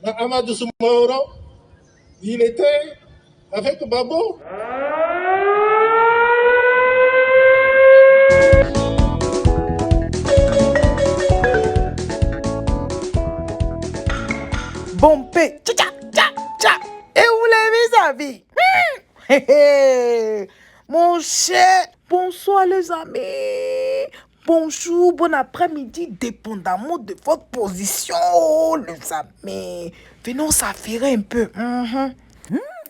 Amadou Soumaoro, il était avec Babo. Bon paix, tcha tcha tcha. Et vous les amis? Mon cher, bonsoir les amis. Bonjour, bon après-midi, dépendamment de votre position, les amis. Venons s'affairer un peu.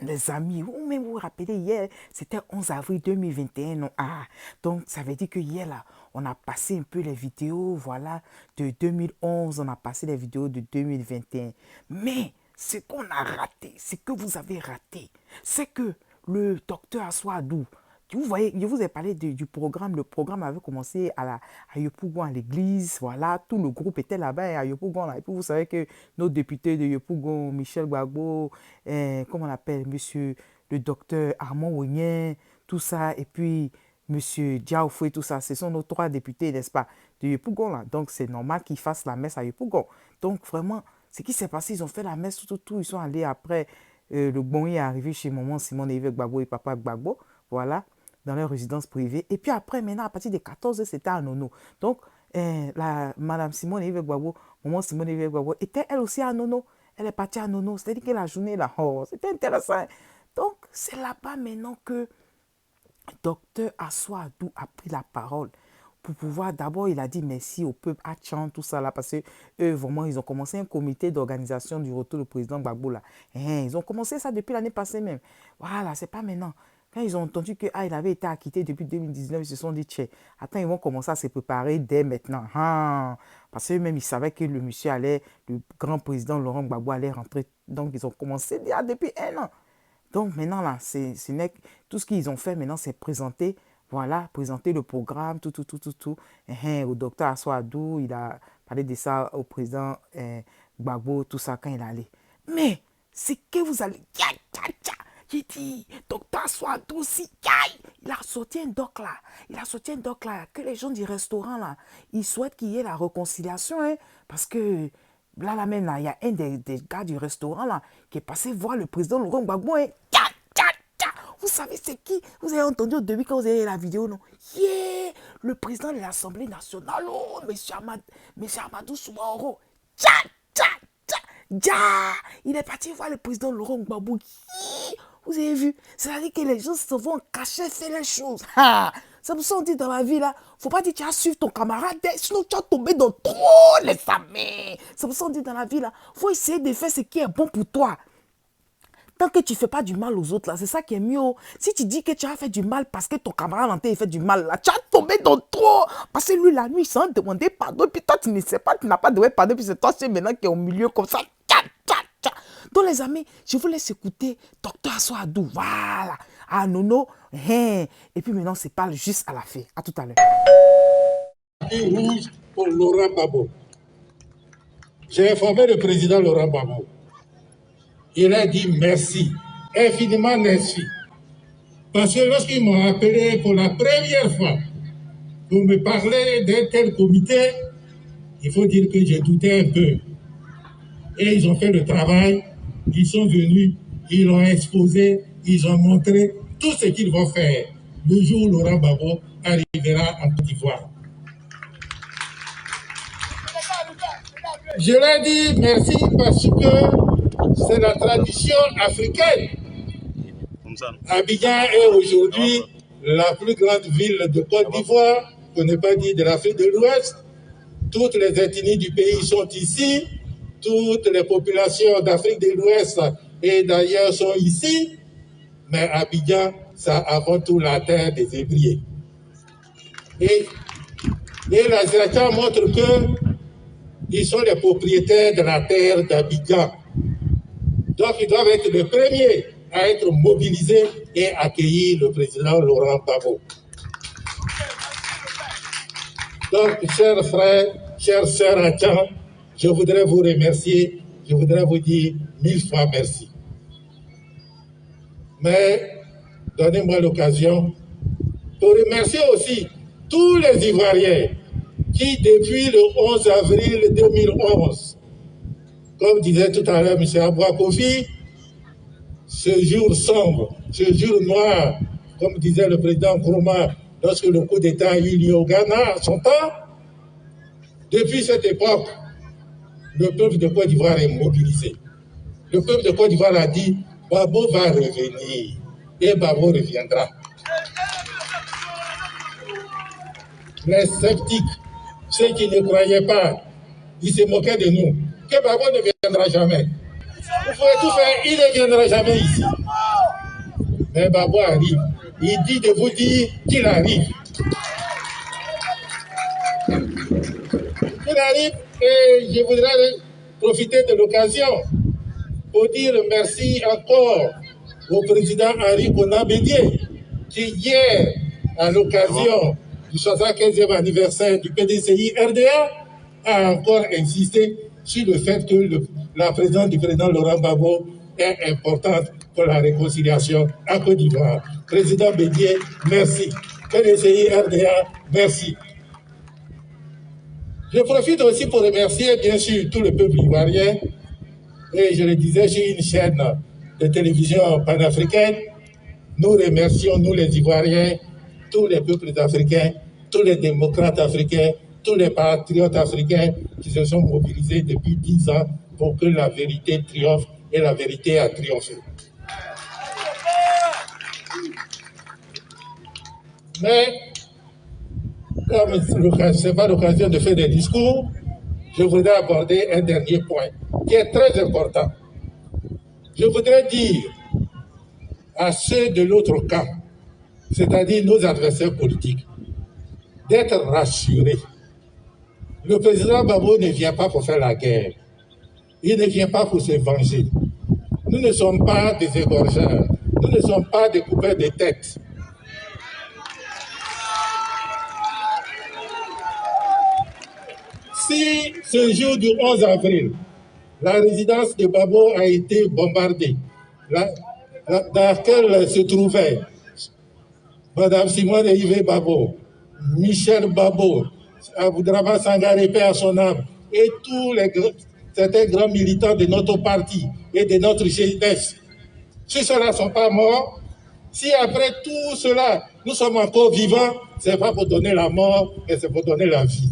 Les amis, vous vous rappelez hier, c'était 11 avril 2021, non? Ah, donc ça veut dire que hier, là, on a passé un peu les vidéos, voilà, de 2011, on a passé les vidéos de 2021. Mais ce qu'on a raté, ce que vous avez raté, c'est que le docteur Aswadou, vous voyez, je vous ai parlé du programme. Le programme avait commencé à Yopougon, à l'église. Voilà, tout le groupe était là-bas à Yopougon. Là. Et puis vous savez que nos députés de Yopougon, Michel Gbagbo, comment on appelle, monsieur le docteur Armand Ouignen, tout ça, et puis monsieur Diaoufoué, tout ça, ce sont nos 3 députés, n'est-ce pas, de Yopougon. Là. Donc c'est normal qu'ils fassent la messe à Yopougon. Donc vraiment, ce qui s'est passé, ils ont fait la messe, tout. Ils sont allés après, le bon est arrivé chez maman Simon Évêque Gbagbo et papa Gbagbo. Voilà, dans leur résidence privée. Et puis après, maintenant, à partir de 14h, c'était à Nono. Donc, Madame Simone Évêque Gbagbo, maman Simone Évêque Gbagbo, était elle aussi à Nono. Elle est partie à Nono. C'est-à-dire que la journée, là, oh, c'était intéressant. Donc, c'est là-bas maintenant que Docteur Aswadou a pris la parole pour pouvoir, d'abord, il a dit merci au peuple à Tchan, tout ça là, parce que eux, vraiment, ils ont commencé un comité d'organisation du retour du président Gbagbo là. Ils ont commencé ça depuis l'année passée même. Voilà, c'est pas maintenant. Quand ils ont entendu que il avait été acquitté depuis 2019, ils se sont dit, tiens, attends, ils vont commencer à se préparer dès maintenant. Parce qu'eux-mêmes, ils savaient que le monsieur allait, le grand président Laurent Gbagbo allait rentrer. Donc, ils ont commencé déjà depuis 1 an. Donc maintenant, là, tout ce qu'ils ont fait maintenant, c'est présenter, voilà, présenter le programme, tout. Au docteur Aswadou, il a parlé de ça au président Gbagbo, tout ça, quand il allait. Mais, c'est que vous allez... J'ai dit, docteur Aswadou, si, il a sorti un doc là. Que les gens du restaurant là, ils souhaitent qu'il y ait la réconciliation, hein, parce que même là, il y a un des gars du restaurant là qui est passé voir le président Laurent Gbagbo. Hein. Vous savez c'est qui? Vous avez entendu au début quand vous avez la vidéo, non? Yeah! Le président de l'Assemblée nationale, oh, monsieur Amadou Soumaoro. Il est parti voir le président Laurent Gbagbo. Vous avez vu? C'est-à-dire que les gens se vont cacher, faire les choses. C'est pour ça qu'on dit dans la vie, là, faut pas dire que tu vas suivre ton camarade, sinon tu vas tomber dans trop les amis. C'est pour ça qu'on dit dans la vie, là, faut essayer de faire ce qui est bon pour toi. Tant que tu ne fais pas du mal aux autres, là, c'est ça qui est mieux. Si tu dis que tu as fait du mal parce que ton camarade en t'a fait du mal, là, tu vas tomber dans trop. Parce que lui, la nuit, il s'en demandait pardon, puis toi, tu ne sais pas, tu n'as pas demandé pardon, puis c'est toi, c'est maintenant qui est au milieu comme ça. Donc, les amis, je vous laisse écouter Docteur Aswadou. Voilà. Ah, Nono. Et puis maintenant, c'est pas juste à la fin. À tout à l'heure. Rouge pour Laurent Gbagbo. J'ai informé le président Laurent Gbagbo. Il a dit merci, infiniment merci. Parce que lorsqu'ils m'ont appelé pour la première fois pour me parler d'un tel comité, il faut dire que j'ai douté un peu. Et ils ont fait le travail, ils sont venus, ils l'ont exposé, ils ont montré tout ce qu'ils vont faire le jour où Laurent Gbagbo arrivera en Côte d'Ivoire. Je leur dis merci parce que c'est la tradition africaine. Abidjan est aujourd'hui la plus grande ville de Côte d'Ivoire, pour ne pas dire de l'Afrique de l'Ouest. Toutes les ethnies du pays sont ici, toutes les populations d'Afrique de l'Ouest et d'ailleurs sont ici, mais Abidjan, c'est avant tout la terre des Hébriers. Et la Ziraka montre qu'ils sont les propriétaires de la terre d'Abidjan. Donc ils doivent être les premiers à être mobilisés et accueillir le président Laurent Gbagbo. Donc, chers frères, chères sœurs à Tchan, je voudrais vous remercier, je voudrais vous dire 1000 fois merci. Mais, donnez-moi l'occasion pour remercier aussi tous les Ivoiriens qui, depuis le 11 avril 2011, Comme disait tout à l'heure M. Aboua Kofi, ce jour sombre, ce jour noir, comme disait le président Nkrumah lorsque le coup d'État a eu lieu au Ghana à son temps, depuis cette époque, le peuple de Côte d'Ivoire est mobilisé. Le peuple de Côte d'Ivoire a dit « Babo va revenir et Babo reviendra ». Les sceptiques, ceux qui ne croyaient pas, ils se moquaient de nous, que Babo ne viendra jamais. Vous pouvez tout faire, il ne viendra jamais ici. Mais Babo arrive. Il dit de vous dire qu'il arrive. Il arrive et je voudrais profiter de l'occasion pour dire merci encore au président Henri Konan Bédié qui hier, à l'occasion du 75e anniversaire du PDCI RDA, a encore insisté sur le fait que la présence du président Laurent Gbagbo est importante pour la réconciliation à Côte d'Ivoire. Président Bédié, merci. PDCI RDA, merci. Je profite aussi pour remercier bien sûr tout le peuple ivoirien. Et je le disais sur une chaîne de télévision panafricaine, nous remercions, nous les Ivoiriens, tous les peuples africains, tous les démocrates africains, tous les patriotes africains qui se sont mobilisés depuis 10 ans pour que la vérité triomphe, et la vérité a triomphé. Mais, comme ce n'est pas l'occasion de faire des discours, je voudrais aborder un dernier point qui est très important. Je voudrais dire à ceux de l'autre camp, c'est-à-dire nos adversaires politiques, d'être rassurés. Le président Gbagbo ne vient pas pour faire la guerre. Il ne vient pas pour se venger. Nous ne sommes pas des égorgeurs. Nous ne sommes pas des coupeurs de tête. Si ce jour du 11 avril, la résidence de Gbagbo a été bombardée, dans laquelle se trouvaient Mme Simone Yves Gbagbo, Michel Gbagbo, Aboudrama Sangaré, paix à son âme, et tous certains grands militants de notre parti et de notre jeunesse. Si ceux-là ne sont pas morts, si après tout cela, nous sommes encore vivants, ce n'est pas pour donner la mort, mais c'est pour donner la vie.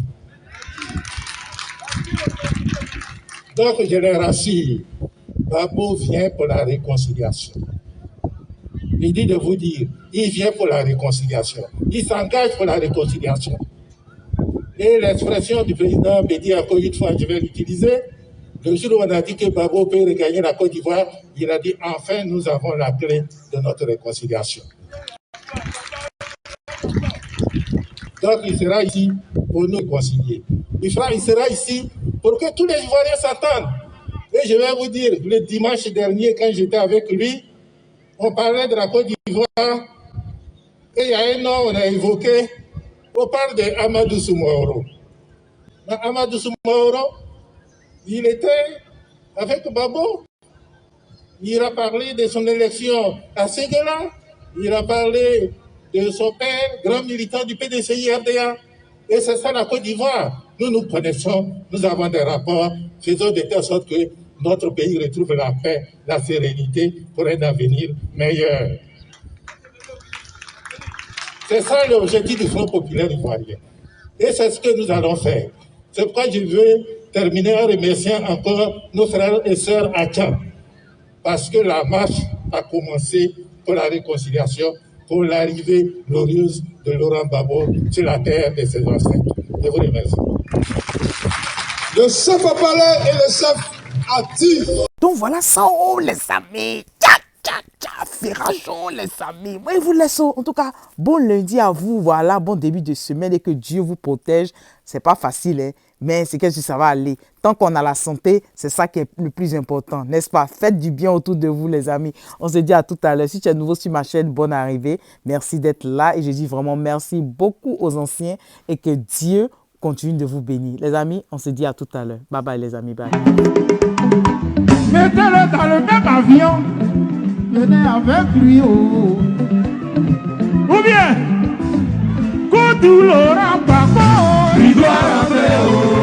Donc je les rassure, Gbagbo vient pour la réconciliation. Il dit de vous dire, il vient pour la réconciliation. Il s'engage pour la réconciliation. Et l'expression du président Bédié, encore une fois, je vais l'utiliser. Le jour où on a dit que Gbagbo peut regagner la Côte d'Ivoire, il a dit, enfin, nous avons la clé de notre réconciliation. Donc, il sera ici pour nous réconcilier. Il sera ici pour que tous les Ivoiriens s'attendent. Et je vais vous dire, le dimanche dernier, quand j'étais avec lui, on parlait de la Côte d'Ivoire, et il y a un nom, on a évoqué, on parle de Amadou Soumaoro. Amadou Soumaoro, il était avec Gbagbo. Il a parlé de son élection à Séguéla. Il a parlé de son père, grand militant du PDCI RDA. Et c'est ça la Côte d'Ivoire. Nous nous connaissons, nous avons des rapports, faisons de telle sorte que notre pays retrouve la paix, la sérénité pour un avenir meilleur. C'est ça l'objectif du Front populaire ivoirien. Et c'est ce que nous allons faire. C'est pourquoi je veux terminer en remerciant encore nos frères et sœurs à Tchad. Parce que la marche a commencé pour la réconciliation, pour l'arrivée glorieuse de Laurent Gbagbo sur la terre de ses ancêtres. Je vous remercie. Le chef a parlé et le chef a dit. Donc voilà ça, oh les amis. Tcha, tcha, tcha, Ferrachon, les amis. Moi, je vous laisse. En tout cas, bon lundi à vous. Voilà, bon début de semaine et que Dieu vous protège. C'est pas facile, hein, mais c'est que ça va aller. Tant qu'on a la santé, c'est ça qui est le plus important, n'est-ce pas? Faites du bien autour de vous, les amis. On se dit à tout à l'heure. Si tu es nouveau sur ma chaîne, bonne arrivée. Merci d'être là et je dis vraiment merci beaucoup aux anciens et que Dieu continue de vous bénir. Les amis, on se dit à tout à l'heure. Bye bye, les amis. Bye. Mettez-le dans le même avion. Venez avec lui. Oh. Ou bien, Laurent Gbagbo, il doit rentrer. Oh.